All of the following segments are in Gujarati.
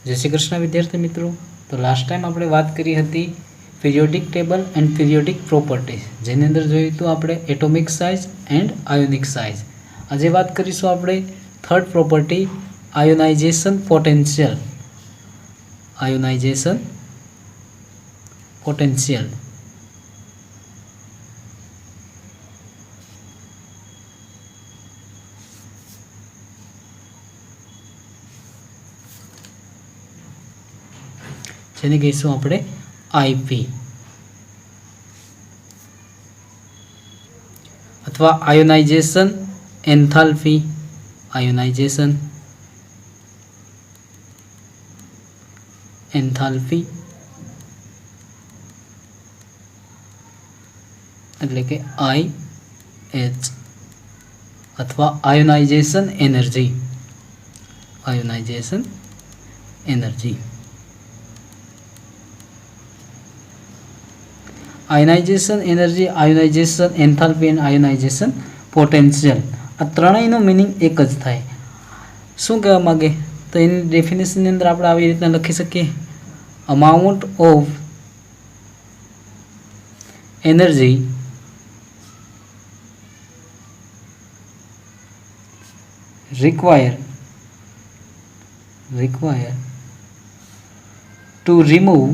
जय श्री कृष्ण विद्यार्थी मित्रों। तो लास्ट टाइम આપણે વાત કરી હતી periodic table and periodic properties, જેની અંદર જોયું હતું આપણે atomic size and ionic size. આજે વાત કરીશું આપણે third property ionisation potential. Ionisation potential જેને કહીશું આપણે આઈપી અથવા આયોનાઇઝેશન એન્થાલ્પી। આયોનાઇઝેશન એન્થાલ્પી એટલે કે IH અથવા ionisation energy. Ionisation energy ionisation energy, ionisation enthalpy and ionisation potential आ त्रणयनो मीनिंग एक ज थाय। शुं कहेवा मांगे तो एनी डेफिनेशन अंदर आपणे आवी रीतना लखी सकीए, amount of energy required to remove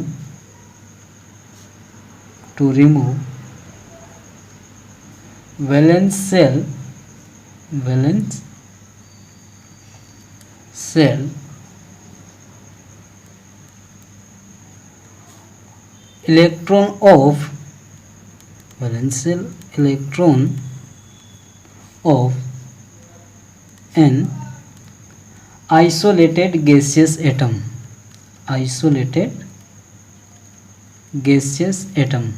valence cell electron of an isolated gaseous atom।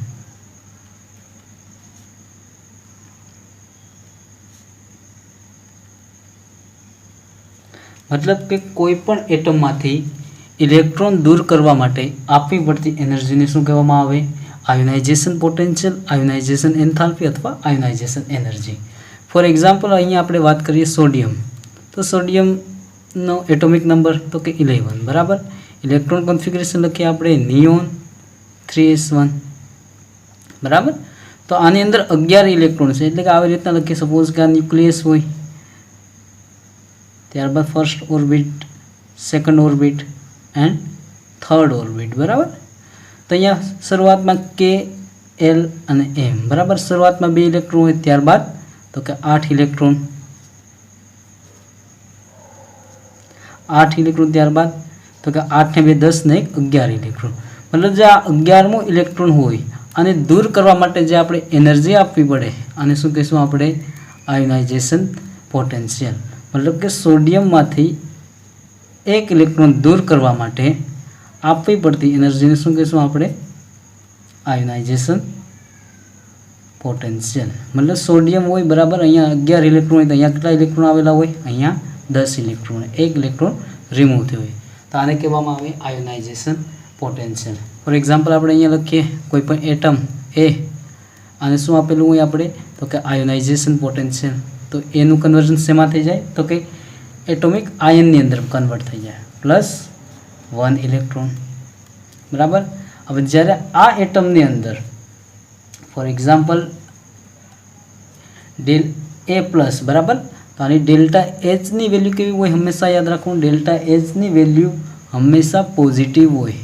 मतलब के कोईपण एटम मांथी इलेक्ट्रॉन दूर करवा माटे आपवी पड़ती एनर्जी ने शुं कहेवामां आवे? आयोनाइजेशन पोटेंशियल, आयोनाइजेशन एंथाल्पी अथवा आयोनाइजेशन एनर्जी। फॉर एक्जाम्पल अहींया आपणे वात करीए सोडियम, तो सोडियम नो एटॉमिक नंबर तो के 11 बराबर। इलेक्ट्रॉन कॉन्फिगरेशन लखीए आपणे नियोन 3s1 बराबर। तो आनी अंदर 11 इलेक्ट्रॉन छे એટલે કે આવી રીતના લખીએ, સપોઝ કે આ ન્યુક્લિયસ હોય, ત્યારબાદ first orbit, second orbit and third orbit બરાબર। તો અહીંયા શરૂઆતમાં કે એલ અને એમ બરાબર। શરૂઆતમાં 2 ઇલેક્ટ્રોન હોય, ત્યારબાદ તો કે 8 ઇલેક્ટ્રોન, ત્યારબાદ તો કે 8 ને 2 10 ને 1 11 ઇલેક્ટ્રોન। मतलब जे आ 11मो इलेक्ट्रॉन होय आने दूर करवा माटे जे आपणे एनर्जी आपवी पड़े आने शुं कहीशुं आपणे? Ionisation potential. मतलब के सोडियम मांथी 1 इलेक्ट्रॉन दूर करवा माटे आपवी पड़ती एनर्जी ने शुं कहीशुं आपणे? Ionisation potential. मतलब सोडियम होय बराबर, अहींया 11 इलेक्ट्रॉन होय तो अहींया केटला इलेक्ट्रॉन आवेला होय? अहींया 10 इलेक्ट्रॉन, 1 इलेक्ट्रॉन रिमूव थयो होय तो आने कहेवामां आवे आयोनाइजेशन पोटेंशियल। फॉर एक्जाम्पल આપણે અહીંયા લખીએ કોઈપણ એટમ એ અને શું આપેલું હોય આપણે તો કે આયોનાઇઝેશન પોટેન્શિયલ। તો એનું કન્વર્ઝન શેમાં થઈ જાય તો કે એટોમિક આયનની અંદર કન્વર્ટ થઈ જાય, +1 ઇલેક્ટ્રોન બરાબર। હવે જ્યારે આ એટમની અંદર ફોર એક્ઝામ્પલ डेल A+ બરાબર, તો આની डेल्टा H ની વેલ્યુ કેવી હોય? હંમેશા યાદ રાખવું, डेल्टा H ની વેલ્યુ હંમેશા પોઝિટિવ હોય।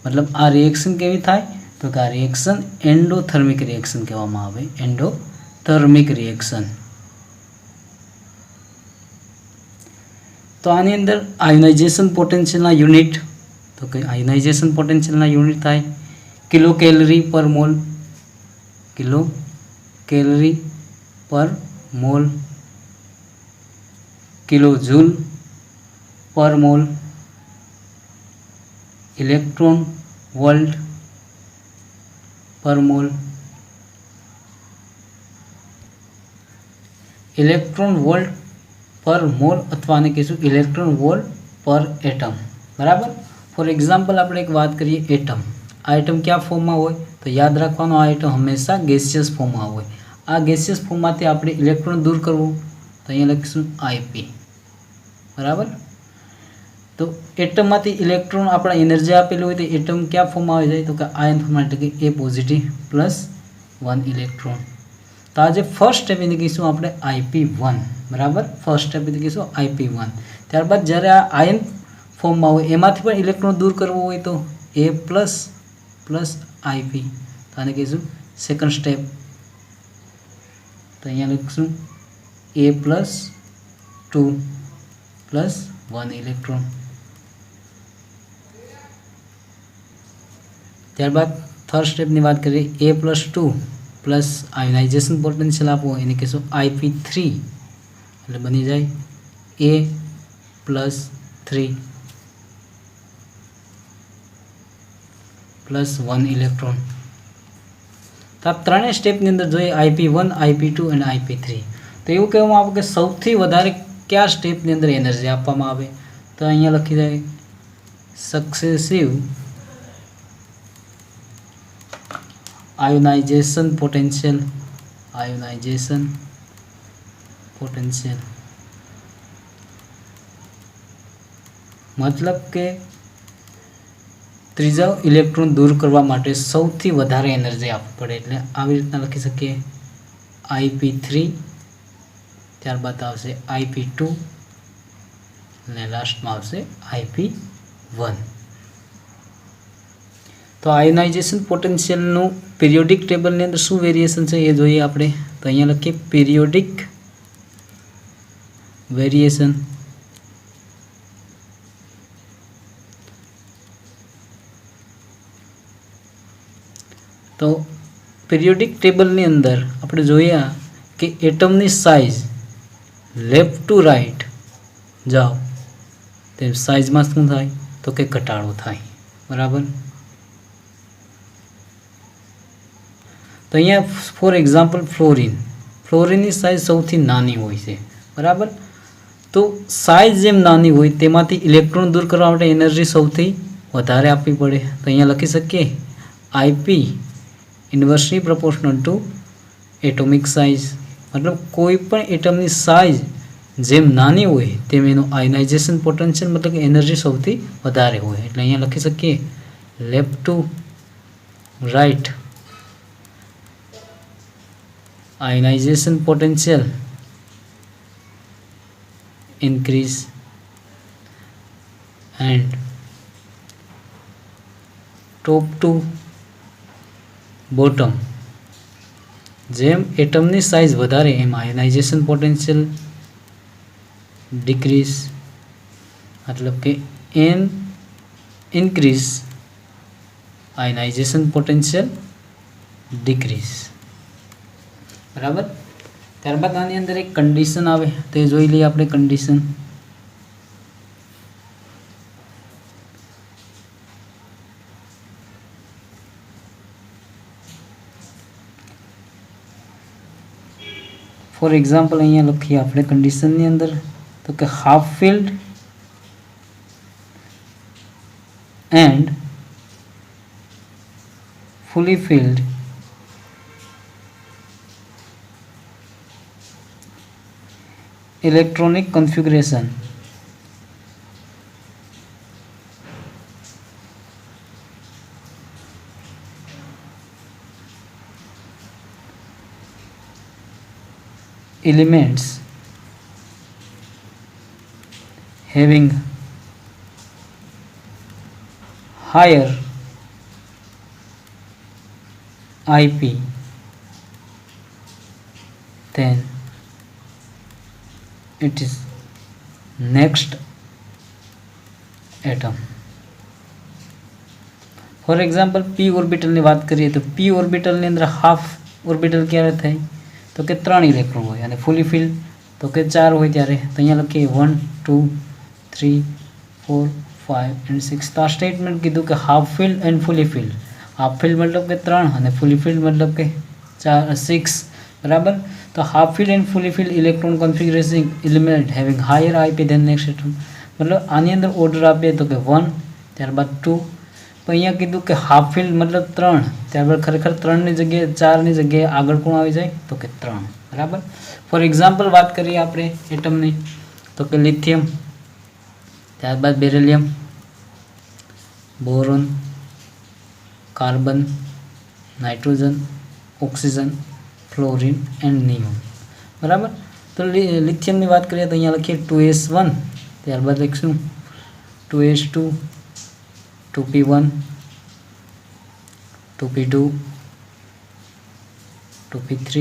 मतलब आ रिएक्शन केवी थाय तो कि आ रिएक्शन एंडोथर्मिक रिएक्शन कहेवामां आवे, एंडोथर्मिक रिएक्शन। तो आनी अंदर आयोनाइजेशन पोटेंशियल ना यूनिट तो कि आयोनाइजेशन पोटेंशियल ना यूनिट थाय किलो कैलरी पर मोल, किलो कैलरी पर मोल, किलो जूल पर मोल, इलेक्ट्रॉन वोल्ट पर मोल, इलेक्ट्रॉन वोल्ट पर मोल अथवा आने कहीशुं इलेक्ट्रॉन वोल्ट पर एटम बराबर। फॉर एक्जाम्पल આપણે એક વાત કરીએ एटम। आ एटम क्या फॉर्म में होय तो याद रखवानुं, आ एटम हमेशा गैसियस फॉर्म में होय। आ गैसियस फॉर्म मांथी આપણે इलेक्ट्रॉन दूर करवुं तो अहींया लखीशुं IP बराबर। तो एटम में इलेक्ट्रॉन अपना एनर्जी आपेलू हो तो एटम क्या फॉर्म आ जाए तो कि आयन फॉर्म एटले कि ए पॉजिटिव +1 इलेक्ट्रॉन। तो आज फर्स्ट स्टेप एने कहीशुं आपणे IP1 बराबर। फर्स्ट स्टेप एने कहीशुं IP1। त्यारबाद ज्यारे आ आयन फॉर्म में होय एमांथी पण इलेक्ट्रॉन दूर करवो होय तो A+ IP। तो आने कहीशुं सेकंड स्टेप। तो अहींया लखीशुं A+2 +1 इलेक्ट्रॉन। त्यारबाद थर्ड स्टेपनी बात करिए A+2 प्लस आयोनाइजेशन पोटेंशियल आपो एने कहीशुं IP3 એટલે બની જાય A+3 +1 इलेक्ट्रॉन। तो आ त्रणेय स्टेपनी अंदर જોઈએ IP1 IP2 અને IP3। तो એવું કહેવામાં આવે કે સૌથી વધારે કયા સ્ટેપની અંદર એનર્જી આપવામાં આવે તો અહીંયા લખી દે successive ionisation potential. Ionisation potential मतलब के त्रीजा इलेक्ट्रॉन दूर करवा माटे सौथी वधारे एनर्जी आपवी पड़े एटले आवी रीतना लखी सकीए IP3 त्यारबाद आवशे IP2 અને લાસ્ટમાં આવશે IP1। तो आयोनाइजेशन पोटेंशियल पीरियोडिक टेबल ने अंदर शू वेरिएशन है ये जोईए आपणे। तो अहींया लखीए पीरियोडिक वेरिएशन। तो पीरियोडिक टेबल ने अंदर आपणे जोया कि एटमनी साइज लेफ्ट टू राइट जाओ तो साइज में शुं थाय तो कि घटाडो थाय बराबर। तो अहींया फॉर एक्जाम्पल फ्लोरीन की साइज सौथी नानी होय छे बराबर। तो साइज जेम नानी होय तेमांथी इलेक्ट्रॉन दूर करवा माटे एनर्जी सौथी वधारे आपवी पड़े। तो अहींया लखी सकीए IP inversely proportional to atomic size मतलब कोईपण एटमनी साइज जेम नानी होय तेम एनो आयोनाइजेशन पोटेंशियल मतलब कि एनर्जी सौथी वधारे होय। एटले अहींया लखी सकीए left to right ionisation potential increase and top to bottom जेम एटमनी साइज वधारे एम आयोनाइजेशन पोटेंशियल डिक्रीज मतलब कि एन इंक्रीज आयोनाइजेशन पोटेंशियल डिक्रीज बराबर। त्यारबाद आनी अंदर एक कंडीशन आवे तो जोई लीए आपणे कंडीशन। फॉर एक्जाम्पल अहींया लखीए आपणे कंडीशन नी अंदर तो कि half filled and fully field electronic configuration elements having higher IP then it is next atom. For example p orbital की बात करिए तो p ऑर्बिटल अंदर हाफ ऑर्बिटल क्या थे तो कि 3 इलेक्ट्रॉन होय अने फुली फील्ड तो कि 4 होय त्यारे। तो अहींया लखीए 1 2 3 4 5 एंड 6। तो आ स्टेटमेंट कीधुं कि half filled and fully field. Half field मतलब कि 3 अने फुली फील्ड मतलब कि 6 बराबर। तो half filled and fully filled electron configuration element having higher IP then next atom मतलब आनी अंदर ऑर्डर आपे तो कि 1 त्यारबाद 2। तो अहींया कीधुं कि हाफ फील्ड मतलब 3 त्यारबाद खरेखर 3 ની જગ્યાએ 4 ની જગ્યાએ આગળ કોણ આવી જાય તો કે 3 बराबर। फॉर एक्जाम्पल बात करिए आपणे एटमनी तो कि लिथियम ત્યારબાદ beryllium, boron, carbon, nitrogen, oxygen, fluorine and neon. બરાબર. તો લિથિયમની વાત કરીએ તો અહીંયા લખીએ 2s1, ત્યારબાદ લખીશું 2s2, 2p1, 2p2, 2p3,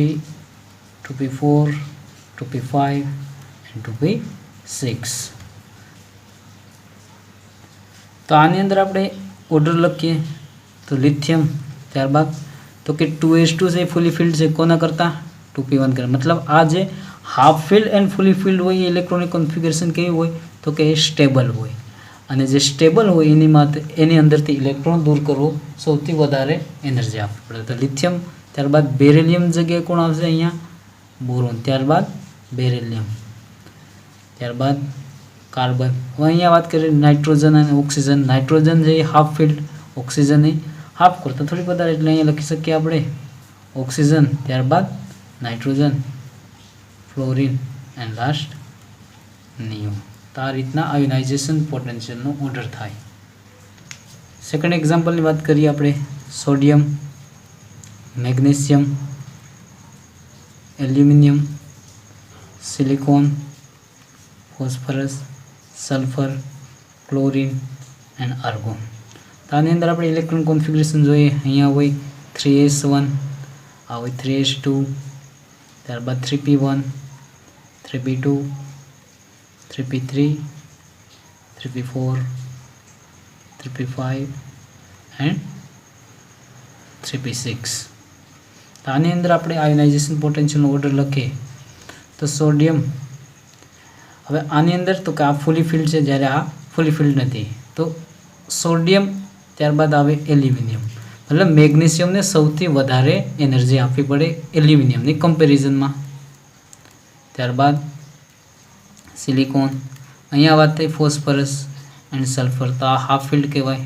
2p4, 2p5 and 2p6. તો આની અંદર આપણે ઓર્ડર લખીએ તો લિથિયમ, ત્યારબાદ તો કે 2s2 છે ફૂલી ફિલ્ડ છે કોના કરતાં 2p1 કરે. મતલબ આ જે હાફ ફિલ્ડ એન્ડ ફૂલી ફિલ્ડ હોય એ ઇલેક્ટ્રોનિક કોન્ફિગરેશન કેવી હોય તો કે એ સ્ટેબલ હોય, અને જે સ્ટેબલ હોય એની અંદરથી ઇલેક્ટ્રોન દૂર કરવો સૌથી વધારે એનર્જી આપવી પડે. તો લિથિયમ, ત્યારબાદ બેરિલિયમ જગ્યાએ કોણ આવશે અહીંયા બોરોન, ત્યારબાદ બેરિલિયમ, ત્યારબાદ કાર્બન. હવે અહીંયા વાત કરીએ નાઇટ્રોજન અને ઓક્સિજન. નાઇટ્રોજન છે એ હાફ ફિલ્ડ, ઓક્સિજન એ હાફ કરતાં થોડીક વધારે, એટલે અહીંયા લખી શકીએ આપણે ઓક્સિજન, ત્યારબાદ nitrogen, fluorine and last neon. તો આ રીતના આયોનાઇઝેશન પોટેન્શિયલનો ઓર્ડર થાય. સેકન્ડ એક્ઝામ્પલની વાત કરીએ આપણે sodium, magnesium, aluminium, silicon, phosphorus, sulphur, chlorine and argon. તો આની અંદર આપણે ઇલેક્ટ્રોન કોન્ફિગરેશન જોઈએ. અહીંયા હોય 3s1, આ હોય 3s2, ત્યારબાદ 3p1, 3p2, 3p3, 3p4, 3p5 and 3p6. તો આની અંદર આપણે આયોનાઇઝેશન પોટેન્શિયલનો ઓર્ડર લખીએ તો સોડિયમ, હવે આની અંદર તો કે આ ફૂલી ફિલ્ડ છે જ્યારે આ ફૂલી ફિલ્ડ નથી, તો સોડિયમ, ત્યારબાદ આવે એલ્યુમિનિયમ. મતલબ મેગ્નેશિયમને સૌથી વધારે એનર્જી આપવી પડે એલ્યુમિનિયમની કમ્પેરિઝનમાં. ત્યારબાદ સિલિકોન, અહીંયા વાત થઈ ફોસ્ફરસ એન્ડ સલ્ફર, તો આ હાફ ફિલ્ડ કહેવાય,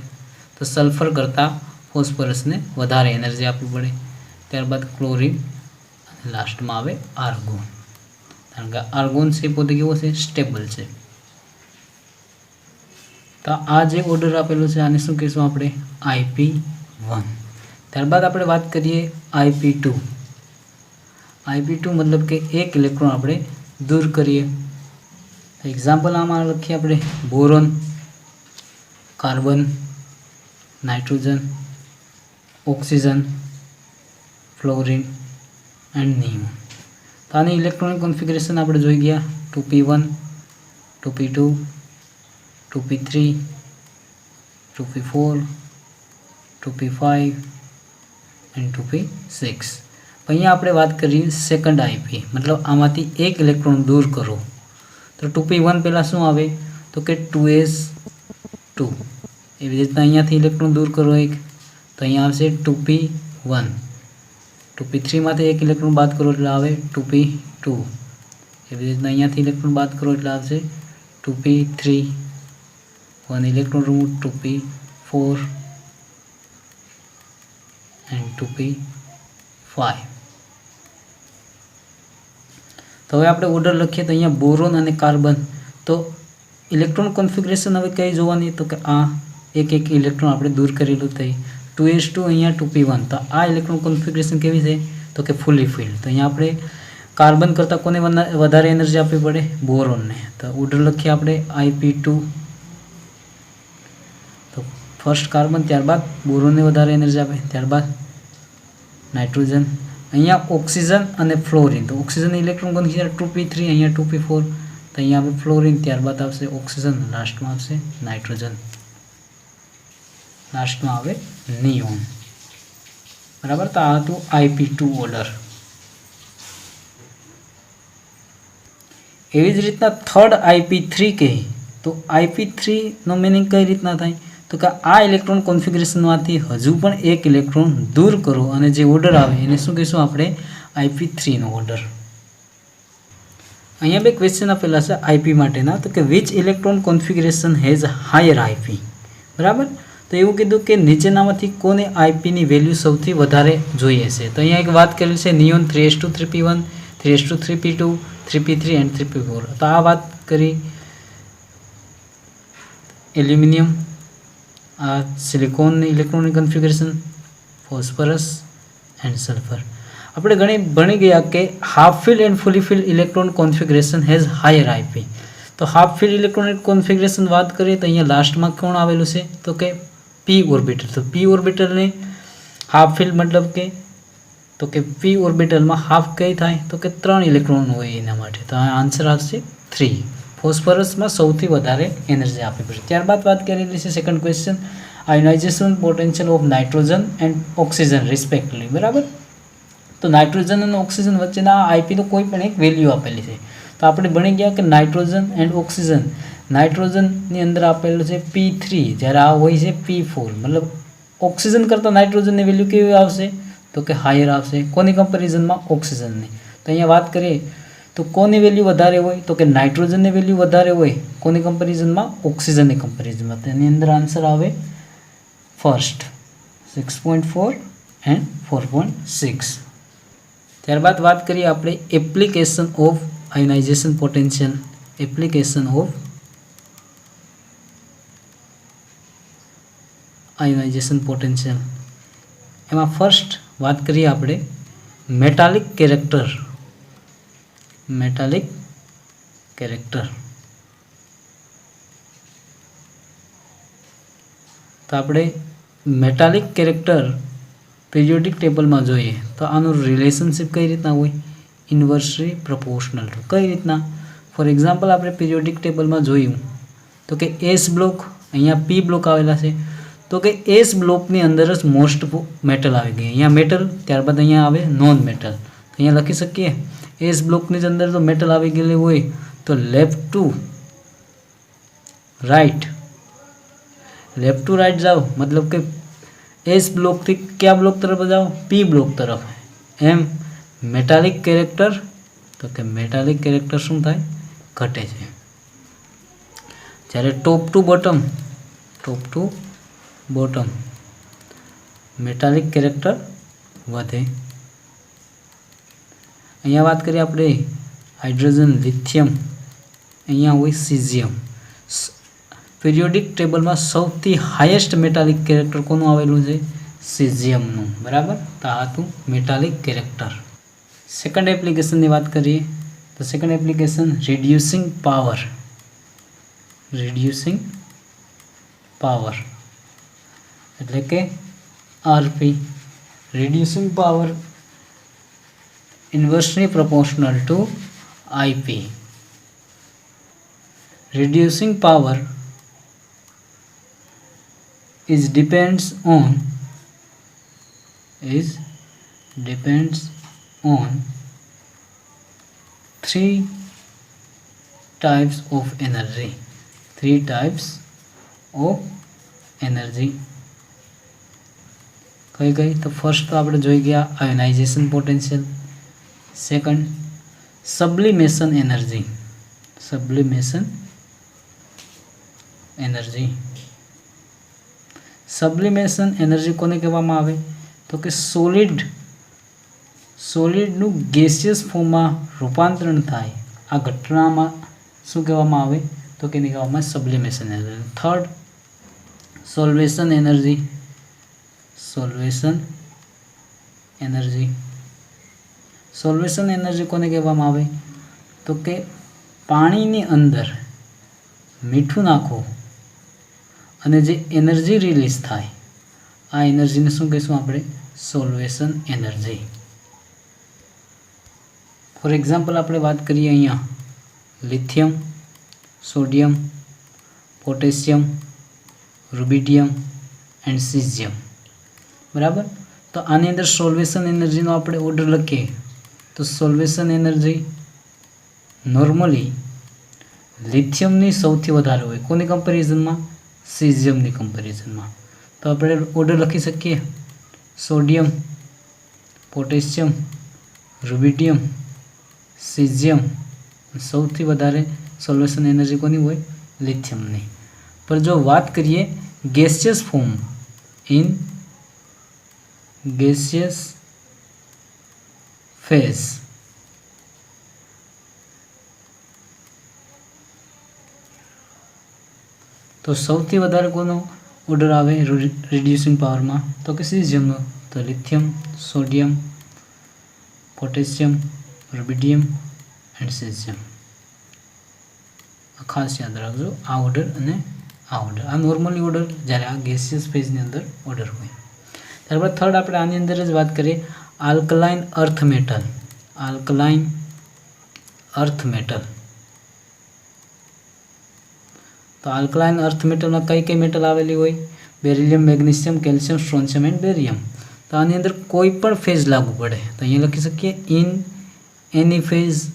તો સલ્ફર કરતાં ફોસ્ફરસને વધારે એનર્જી આપવી પડે. ત્યારબાદ ક્લોરિન અને લાસ્ટમાં આવે આર્ગોન, કારણ કે આર્ગોન છે પોતે કેવો છે સ્ટેબલ છે. તો આ જે ઓર્ડર આપેલો છે આને શું કહીશું આપણે IP1. ત્યારબાદ આપણે વાત કરીએ IP2. IP2 મતલબ કે એક ઇલેક્ટ્રોન આપણે દૂર કરીએ. એક્ઝામ્પલ આમાં લખીએ આપણે boron, carbon, nitrogen, oxygen, fluorine and neon. તો આની ઇલેક્ટ્રોનિક કોન્ફિગરેશન આપણે જોઈ ગયા 2p1, 2p2, 2p3, 2p4, 2p5 and 2p6. અહીંયા આપણે વાત કરીએ સેકન્ડ IP, મતલબ આમાંથી એક ઇલેક્ટ્રોન દૂર કરો. તો 2p1 પહેલાં શું આવે તો કે 2s2. એવી રીતના અહીંયાથી ઇલેક્ટ્રોન દૂર કરો એક, તો અહીંયા આવશે 2p1. 2p3માંથી એક ઇલેક્ટ્રોન બાદ કરો એટલે આવે 2p2. એવી રીતના અહીંયાથી ઇલેક્ટ્રોન બાદ કરો એટલે આવશે 2p3. 1 electron remove 2p4 and 2p5. તો હવે આપણે ઓર્ડર લખીએ તો અહીંયા બોરોન અને કાર્બન, તો ઇલેક્ટ્રોન કોન્ફિગરેશન હવે કઈ જોવાની તો કે આ એક ઇલેક્ટ્રોન આપણે દૂર કરેલું થઈ 2s2, અહીંયા 2p1. તો આ ઇલેક્ટ્રોન કોન્ફિગરેશન કેવી છે તો કે ફૂલી ફિલ્ડ. તો અહીંયા આપણે કાર્બન કરતાં કોને વધારે એનર્જી આપવી પડે બોરોનને. તો ઓર્ડર લખીએ આપણે IP2. તો ફર્સ્ટ કાર્બન, ત્યારબાદ બોરોનને વધારે એનર્જી આપે, ત્યારબાદ નાઇટ્રોજન, અહીંયા ઓક્સિજન અને ફ્લોરિન. તો ઓક્સિજન ઇલેક્ટ્રોન કોન્ફિગરેશન 2p3, અહીંયા 2p4. તો અહીંયા આવે ફ્લોરિન, ત્યારબાદ આવશે ઓક્સિજન, લાસ્ટમાં આવશે નાઇટ્રોજન, લાસ્ટમાં આવે નિયોન. બરાબર. તો આ હતું IP2 ઓર્ડર. એવી જ રીતના થર્ડ IP3 કહે તો IP3 નો મિનિંગ કઈ રીતના થાય તો કે આ ઇલેક્ટ્રોન કોન્ફિગરેશનમાંથી હજુ પણ એક ઇલેક્ટ્રોન દૂર કરો અને જે ઓર્ડર આવે એને શું કહીશું આપણે IP3 નો ઓર્ડર. અહીંયા બે ક્વેશ્ચન આપેલા છે IP માટેના, તો કે which electron configuration has higher IP. બરાબર. તો એવું કીધું કે નીચેનામાંથી કોને IP ની વેલ્યુ સૌથી વધારે જોઈએ છે. તો અહીંયા એક વાત કરેલી છે neon 3s2, 3p1, 3s2, 3p2, 3p3 and 3p4. તો આ વાત કરી એલ્યુમિનિયમ, આ સિલિકોનની electronic configuration, phosphorus and sulphur. આપણે ભણી ગયા કે half filled and fully filled electron configuration has higher IP. તો હાફ ફિલ્ડ ઇલેક્ટ્રોનિક કોન્ફિગરેશન વાત કરીએ તો અહીંયા લાસ્ટમાં કોણ આવેલું છે તો કે પી ઓર્બિટલ. તો પી ઓર્બિટલને હાફ ફિલ્ડ મતલબ કે પી ઓર્બિટલમાં હાફ કઈ થાય તો કે 3 ઇલેક્ટ્રોન હોય એના માટે. તો આ આન્સર આવશે 3. ફોસ્ફરસમાં સૌથી વધારે એનર્જી આપવી પડશે. ત્યારબાદ વાત કરેલી છે second question, ionisation potential of nitrogen and oxygen respectively. બરાબર. તો નાઇટ્રોજન અને ઓક્સિજન વચ્ચેના આઈપીનો કોઈ પણ એક વેલ્યુ આપેલી છે. તો આપણે ભણી ગયા કે નાઇટ્રોજન એન્ડ ઓક્સિજન, નાઇટ્રોજનની અંદર આપેલું છે P3, જ્યારે આ હોય છે P4. મતલબ ઓક્સિજન કરતાં નાઇટ્રોજનની વેલ્યુ કેવી આવશે તો કે હાયર આવશે. કોની કમ્પેરિઝનમાં? ઓક્સિજનની. તો અહીંયા વાત કરીએ તો કોની વેલ્યુ વધારે હોય તો કે નાઇટ્રોજનની વેલ્યુ વધારે હોય કોની કમ્પેરિઝનમાં? ઓક્સિજનની કમ્પેરિઝનમાં. તેની અંદર આન્સર આવે ફર્સ્ટ 6.4 એન્ડ 4.6. ત્યારબાદ વાત કરીએ આપણે application of ionisation potential. Application of ionisation potential. એમાં ફર્સ્ટ વાત કરીએ આપણે મેટાલિક કેરેક્ટર. Metallic character. તો આપણે મેટાલિક કેરેક્ટર પીરિયોડિક ટેબલમાં જોઈએ તો આનું રિલેશનશિપ કઈ રીતના હોય? ઇન્વર્સલી પ્રપોર્શનલ ટુ. કઈ રીતના? ફોર એક્ઝામ્પલ આપણે પીરિયોડિક ટેબલમાં જોયું તો કે એસ બ્લોક, અહીંયા પી બ્લોક આવેલા છે તો કે એસ બ્લોકની અંદર જ મોસ્ટ મેટલ આવી ગઈ. અહીંયા મેટલ, ત્યારબાદ અહીંયા આવે નોન મેટલ. અહીંયા લખી શકીએ એસ બ્લોકની અંદર તો મેટલ આવી ગયેલી હોય તો લેફ્ટ ટુ રાઈટ જાઓ, મતલબ કે એસ બ્લોકથી કયા બ્લોક તરફ જાઓ? પી બ્લોક તરફ. એમ મેટાલિક કેરેક્ટર, તો કે મેટાલિક કેરેક્ટર શું થાય? ઘટે છે. જ્યારે ટોપ ટુ બોટમ મેટાલિક કેરેક્ટર વધે. અહીંયા વાત કરીએ આપણે હાઇડ્રોજન, લિથિયમ, અહીંયા હોય સીઝિયમ. પીરિયોડિક ટેબલમાં સૌથી હાઈએસ્ટ મેટાલિક કેરેક્ટર કોનું આવેલું છે? સીઝિયમનું. બરાબર. તો આ હતું મેટાલિક કેરેક્ટર. સેકન્ડ એપ્લિકેશનની વાત કરીએ તો second application reducing power. Reducing power એટલે કે RP. Reducing power inversely proportional to IP. Reducing power depends on three types of energy. Three types of energy. કઈ? તો ફર્સ્ટ તો આપણે જોઈ ગયા ionisation potential. Second sublimation energy. Sublimation energy કોને કહેવામાં આવે તો કે સોલિડનું ગેસિયસ ફોર્મમાં રૂપાંતરણ થાય આ ઘટનામાં શું કહેવામાં આવે તો કે એને કહેવામાં સબ્લિમેશન એનર્જી. થર્ડ સોલ્વેશન એનર્જી કોને કહેવામાં આવે તો કે પાણીની અંદર મીઠું નાખો અને જે એનર્જી રિલીઝ થાય આ એનર્જીને શું કહીશું આપણે? સોલ્વેશન એનર્જી. ફોર એક્ઝામ્પલ આપણે વાત કરીએ અહીંયા lithium, sodium, potassium, rubidium and caesium. બરાબર. તો આની અંદર સોલ્વેશન એનર્જીનો આપણે ઓર્ડર લખીએ તો સોલ્વેશન એનર્જી નોર્મલી લિથિયમની સૌથી વધારે હોય. કોની કમ્પેરિઝનમાં? સીઝિયમની કમ્પેરિઝનમાં. તો આપણે ઓર્ડર લખી શકીએ સોડિયમ, પોટેશિયમ, રૂબિડિયમ, સીઝિયમ. સૌથી વધારે સોલ્વેશન એનર્જી કોની હોય? લિથિયમની. પણ જો વાત કરીએ gaseous form, in gaseous phase तो સૌથી વધારે કોનો ઓર્ડર આવે રિડ્યુસિંગ પાવરમાં? તો કે સિઝિયમનો. તો lithium, sodium, potassium, rubidium and caesium. ખાસ યાદ રાખજો આ ઓર્ડર અને આ ઓર્ડર. આ નોર્મલી ઓર્ડર જ્યારે આ ગેસિયસ ફેઝની અંદર ઓર્ડર હોય. ત્યારબાદ થર્ડ આપણે આની અંદર જ વાત કરીએ, alkaline earth metal. Alkaline earth metal. તો આલ્કલાઇન અર્થ મેટલમાં કઈ કઈ મેટલ આવેલી હોય? Beryllium, magnesium, calcium, strontium and barium. તો આની અંદર કોઈ પણ ફેઝ લાગુ પડે તો અહીંયા લખી શકીએ ઇન એની ફેઝ.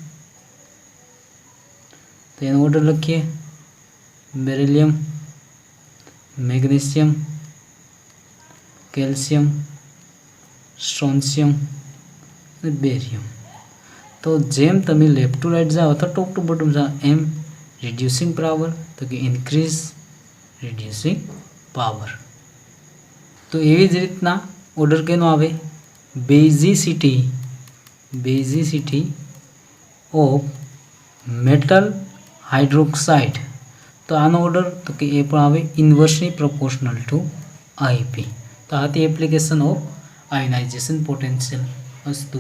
તો એનો ઓર્ડર લખીએ બેરિલિયમ, મેગ્નેશિયમ, કેલ્શિયમ, સ્ટ્રોન્શિયમ અને બેરિયમ. તો જેમ તમે લેફ્ટ ટુ રાઇટ જાઓ અથવા ટોપ ટુ બોટમ જાઓ એમ રિડ્યુસિંગ પાવર તો કે ઇન્ક્રીઝ રિડ્યુસિંગ પાવર. તો એવી જ રીતના ઓર્ડર કેનો આવે? બેઝિસિટી ઓફ મેટલ હાઇડ્રોક્સાઇડ. તો આનો ઓર્ડર તો કે એ પણ આવે ઇન્વર્સલી પ્રોપોર્શનલ ટુ આઈપી. તો આ હતી એપ્લિકેશન ઓફ આયોનાઇઝેશન પોટેન્શિયલ. અસ્તુ.